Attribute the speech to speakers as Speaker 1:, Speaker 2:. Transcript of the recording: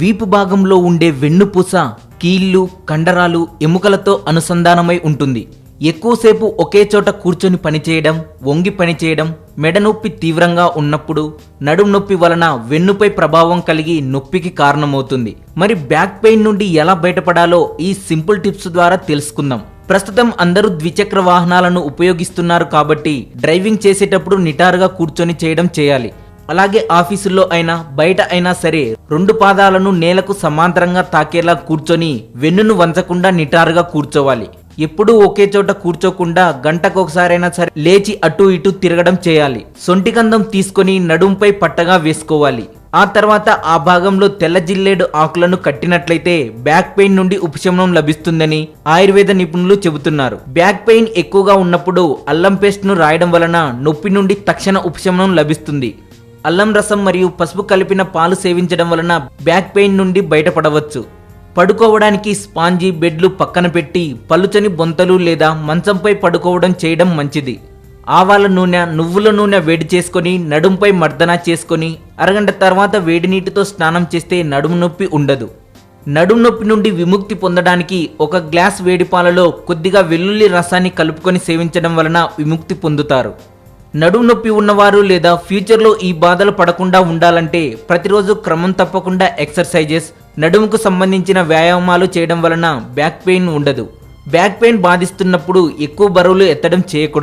Speaker 1: వీపు భాగంలో ఉండే వెన్నుపూస కీళ్లు, కండరాలు, ఎముకలతో అనుసంధానమై ఉంటుంది. ఎక్కువసేపు ఒకే చోట కూర్చొని పనిచేయడం, వంగి పనిచేయడం, మెడ నొప్పి తీవ్రంగా ఉన్నప్పుడు, నడుం నొప్పి వలన వెన్నుపై ప్రభావం కలిగి నొప్పికి కారణమవుతుంది. మరి బ్యాక్ పెయిన్ నుండి ఎలా బయటపడాలో ఈ సింపుల్ టిప్స్ ద్వారా తెలుసుకుందాం. ప్రస్తుతం అందరూ ద్విచక్ర వాహనాలను ఉపయోగిస్తున్నారు కాబట్టి డ్రైవింగ్ చేసేటప్పుడు నిటారుగా కూర్చొని చేయడం చేయాలి. అలాగే ఆఫీసుల్లో అయినా బయట అయినా సరే 2 పాదాలను నేలకు సమాంతరంగా తాకేలా కూర్చొని వెన్నును వంచకుండా నిటారుగా కూర్చోవాలి. ఎప్పుడూ ఒకే చోట కూర్చోకుండా గంటకొకసారైనా సరే లేచి అటు ఇటు తిరగడం చేయాలి. సొంటికందం తీసుకొని నడుంపై పట్టగా వేసుకోవాలి. ఆ తర్వాత ఆ భాగంలో తెల్ల జిల్లేడు ఆకులను కట్టినట్లయితే బ్యాక్ పెయిన్ నుండి ఉపశమనం లభిస్తుందని ఆయుర్వేద నిపుణులు చెబుతున్నారు. బ్యాక్ పెయిన్ ఎక్కువగా ఉన్నప్పుడు అల్లం పేస్ట్ ను రాయడం వలన నొప్పి నుండి తక్షణ ఉపశమనం లభిస్తుంది. అల్లం రసం మరియు పసుపు కలిపిన పాలు సేవించడం వలన బ్యాక్ పెయిన్ నుండి బయటపడవచ్చు. పడుకోవడానికి స్పాంజీ బెడ్లు పక్కన పెట్టి పలుచని బొంతలు లేదా మంచంపై పడుకోవడం చేయడం మంచిది. ఆవాల నూనె, నువ్వుల నూనె వేడి చేసుకొని నడుంపై మర్దన చేసుకొని అరగంట తర్వాత వేడి నీటితో స్నానం చేస్తే నడుము నొప్పి ఉండదు. నడుం నొప్పి నుండి విముక్తి పొందడానికి 1 గ్లాస్ వేడి పాలలో కొద్దిగా వెల్లుల్లి రసాన్ని కలుపుకొని సేవించడం వలన విముక్తి పొందుతారు. నడుం నొప్పి ఉన్నవారు లేదా ఫ్యూచర్లో ఈ బాధలు పడకుండా ఉండాలంటే ప్రతిరోజు క్రమం తప్పకుండా ఎక్సర్సైజెస్, నడుముకు సంబంధించిన వ్యాయామాలు చేయడం వలన బ్యాక్ పెయిన్ ఉండదు. బ్యాక్ పెయిన్ బాధిస్తున్నప్పుడు ఎక్కువ బరువులు ఎత్తడం చేయకూడదు.